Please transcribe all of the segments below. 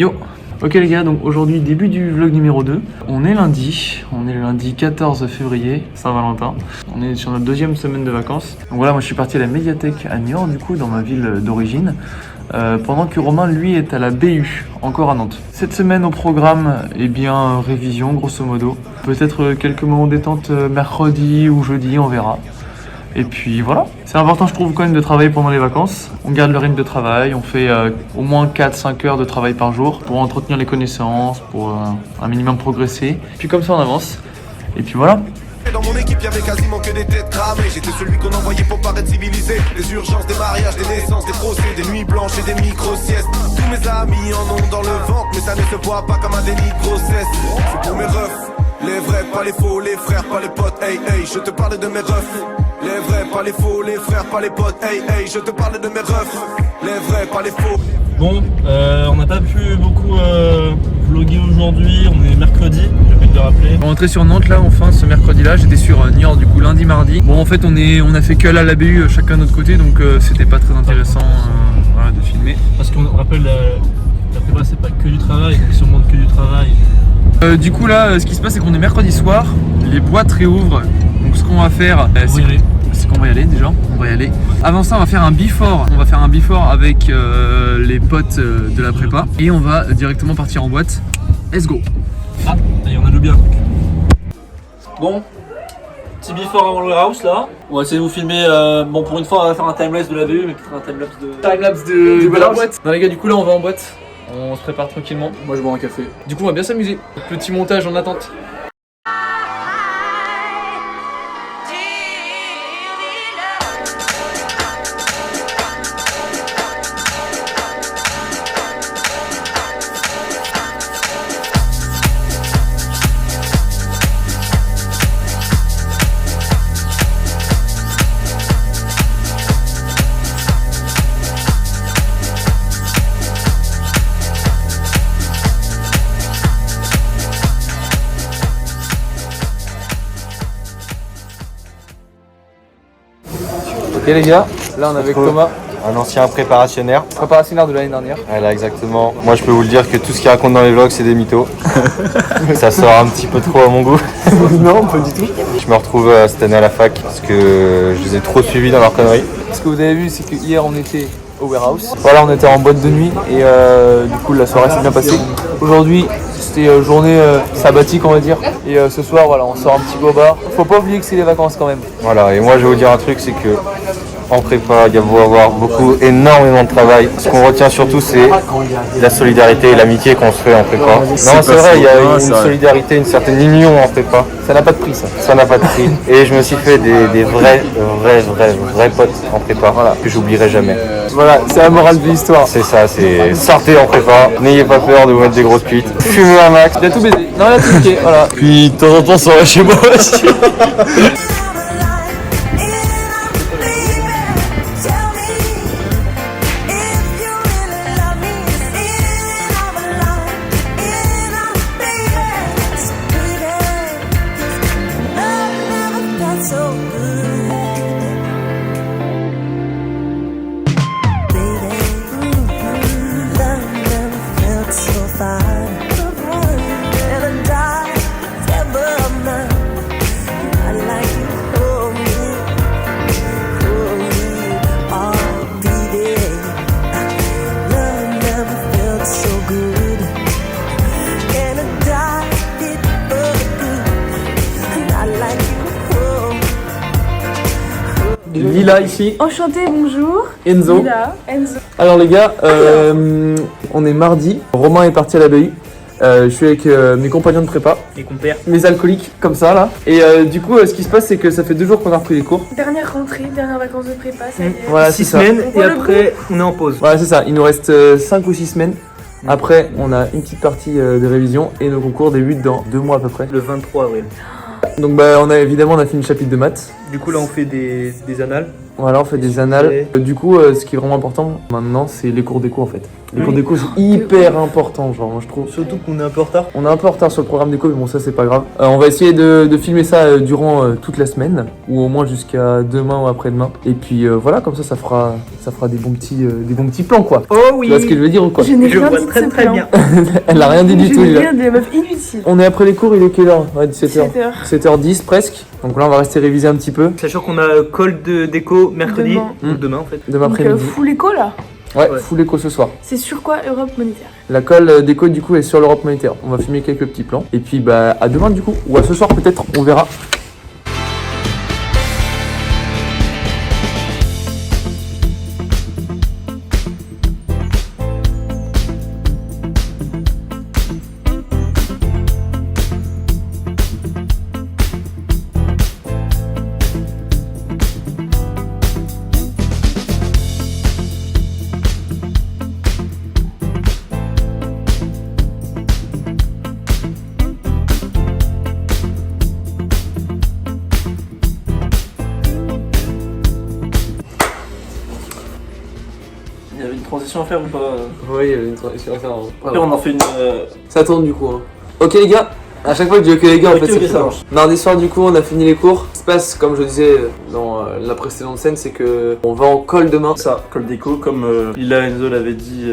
Yo. Ok les gars, donc aujourd'hui début du vlog numéro 2. On est le lundi 14 février, Saint-Valentin. On est sur notre deuxième semaine de vacances. Donc voilà, moi je suis parti à la médiathèque à Niort du coup, dans ma ville d'origine. Pendant que Romain lui est à la BU, encore à Nantes. Cette semaine au programme, eh bien révision grosso modo. Peut-être quelques moments détente mercredi ou jeudi, on verra. Et puis voilà, c'est important je trouve quand même de travailler pendant les vacances. On garde le rythme de travail, on fait au moins 4-5 heures de travail par jour pour entretenir les connaissances, pour un minimum progresser. Puis comme ça on avance, et puis voilà. Dans mon équipe, y'avait quasiment que des têtes cramées. J'étais celui qu'on envoyait pour paraître civilisé. Des urgences, des mariages, des naissances, des procès, des nuits blanches et des micro-siestes. Tous mes amis en ont dans le ventre, mais ça ne se voit pas comme un déni de grossesse. C'est pour mes refs, les vrais, pas les faux, les frères, pas les potes. Hey, hey, je te parle de mes refs. Les vrais, pas les faux, les frères, pas les potes. Hey, hey, je te parle de mes refs. Les vrais, pas les faux. Bon, on n'a pas pu beaucoup vlogger aujourd'hui, on est mercredi, j'ai oublié de le rappeler. On est rentré sur Nantes là enfin ce mercredi là, j'étais sur Niort du coup lundi mardi. Bon en fait on a fait que à la BU chacun de notre côté, donc c'était pas très intéressant voilà, de filmer. Parce qu'on rappelle la prépa c'est pas que du travail, donc si on montre que du travail. Du coup là ce qui se passe c'est qu'on est mercredi soir, les boîtes réouvrent, donc ce qu'on va faire c'est qu'on va y aller déjà, on va y aller. Avant ça on va faire un before, avec les potes de la prépa et on va directement partir en boîte. Let's go. Ah, et on a oublié un truc. Bon, petit before avant le warehouse là. On va essayer de vous filmer, bon pour une fois on va faire un timelapse de la BU mais peut-être un timelapse de la boîte. Non les gars du coup là on va en boîte, on se prépare tranquillement, moi je bois un café. Du coup on va bien s'amuser, petit montage en attente. Ok les gars, là on est avec Thomas, un ancien préparationnaire. préparationnaire de l'année dernière. Voilà, exactement. Moi je peux vous le dire que tout ce qu'il raconte dans les vlogs c'est des mythos. Ça sort un petit peu trop à mon goût. Non, pas du tout. Je me retrouve cette année à la fac parce que je les ai trop suivis dans leurs conneries. Ce que vous avez vu c'est que hier on était au warehouse. Voilà, on était en boîte de nuit et du coup la soirée s'est bien passée. Aujourd'hui c'était journée sabbatique on va dire. Et ce soir voilà, on sort un petit peu au bar. Faut pas oublier que c'est les vacances quand même. Voilà, et moi je vais vous dire un truc, c'est que en prépa, il y a beau avoir énormément de travail. Ce qu'on retient surtout, c'est la solidarité et l'amitié qu'on se fait en prépa. Non, c'est vrai, il y a une solidarité, une certaine union en prépa. Ça n'a pas de prix ça. Ça n'a pas de prix. Et je me suis fait des vrais potes en prépa, voilà, que j'oublierai jamais. Voilà, c'est la morale de l'histoire. C'est ça, c'est sortez en prépa, n'ayez pas peur de vous mettre des grosses pites, fumez un max. Il a tout baisé. Non, il a tout niqué, voilà. Puis de temps en temps, ça va chez moi aussi. Lila ici. Enchantée, bonjour. Enzo. Lila, Enzo. Alors les gars, on est mardi. Romain est parti à la BU. Je suis avec mes compagnons de prépa. Les compères. Mes alcooliques, comme ça là. Et du coup, ce qui se passe, c'est que ça fait 2 jours qu'on a repris les cours. Dernière rentrée, dernière vacances de prépa, ça y est. Voilà, 6 c'est ça. semaines On et voit le après on est en pause. Voilà, c'est ça. Il nous reste 5 ou 6 semaines. Après, on a une petite partie de révision et nos concours débutent dans 2 mois à peu près. Le 23 avril. Donc bah, on a fini le chapitre de maths. Du coup là on fait des annales. Voilà, on fait des annales. Du coup, ce qui est vraiment important maintenant, c'est les cours d'éco en fait. Les cours d'éco, c'est hyper important, genre, moi je trouve. Surtout qu'on est un peu en retard. On est un peu en retard sur le programme d'éco, mais bon, ça c'est pas grave. On va essayer de filmer ça durant toute la semaine, ou au moins jusqu'à demain ou après-demain. Et puis voilà, comme ça fera ça fera des bons petits plans quoi. Oh oui. Tu vois ce que je veux dire ou quoi? Je n'ai Je rien vois dit de très ce très plan. bien. Elle a rien dit du Je tout n'ai déjà. rien de meuf inutile. On est après les cours, il est quelle heure? Ouais, 17h. 7h. 7h10 presque. Donc là on va rester réviser un petit peu. Sachant qu'on a call de déco mercredi. Demain. Donc demain en fait. Demain Donc après-midi. full éco là. Ouais, ouais. full éco ce soir. C'est sur quoi Europe Monétaire? La colle déco du coup est sur l'Europe monétaire. On va filmer quelques petits plans. Et puis bah à demain du coup. Ou à ce soir peut-être, on verra. Il y avait une transition à faire ou pas? Oui, il y avait une transition à faire. Après on en fait une. Ça tourne du coup. Hein. Ok les gars, à chaque fois que je dis ok les gars, en Ok, fait ok, c'est ça ça. marche. Mardi soir du coup on a fini les cours. Ce qui se passe comme je disais dans la précédente scène, c'est que on va en colle demain. Ça, call déco, comme Lila Enzo l'avait dit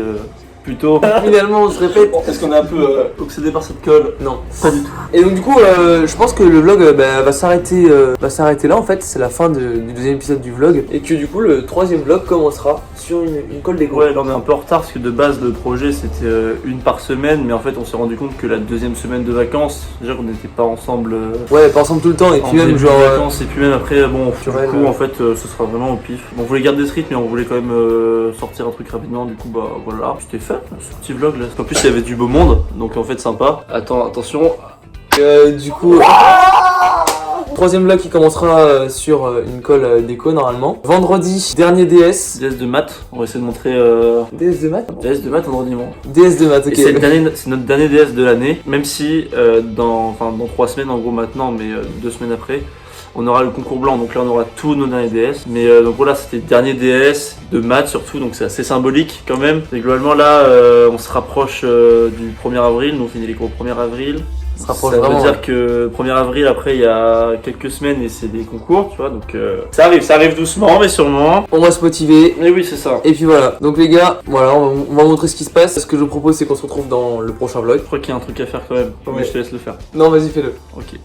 plus tôt. Finalement on se répète. Est-ce qu'on est un peu obsédé par cette colle? Non. Pas du tout. Et donc du coup je pense que le vlog va s'arrêter là en fait. C'est la fin du deuxième épisode du vlog. Et que du coup le troisième vlog commencera sur une colle d'éco. Ouais, là on est un peu en retard parce que de base le projet c'était une par semaine, mais en fait on s'est rendu compte que la deuxième semaine de vacances, déjà qu'on n'était pas ensemble. Ouais, pas ensemble tout le temps. Et En puis même début genre... de vacances, et puis même après, bon, du Culturel, coup, en fait, ce sera vraiment au pif. Bon, on voulait garder ce rythme, mais on voulait quand même sortir un truc rapidement, du coup, bah voilà, c'était fait, ce petit vlog là. En plus, il y avait du beau monde, donc en fait, sympa. Attends, attention. du coup... Troisième vlog qui commencera sur une colle déco normalement. Vendredi, dernier DS. DS de maths, on va essayer de montrer DS de maths? DS de maths vendredi, bon. DS de maths, ok. Et c'est notre dernier DS de l'année, même si dans 3 semaines en gros maintenant, mais 2 semaines après, on aura le concours blanc, donc là on aura tous nos derniers DS. Mais donc voilà, c'était le dernier DS de maths surtout, donc c'est assez symbolique quand même. Et globalement là, on se rapproche du 1er avril, nous on finit les cours au 1er avril. Ça rapproche veut vraiment, dire que 1er avril, après il y a quelques semaines et c'est des concours, tu vois, donc ça arrive doucement mais sûrement. On va se motiver. Mais oui, c'est ça. Et puis voilà, donc les gars, voilà, on va montrer ce qui se passe. Ce que je propose, c'est qu'on se retrouve dans le prochain vlog. Je crois qu'il y a un truc à faire quand même, mais Ouais. je te laisse le faire. Non, vas-y, fais-le. Ok.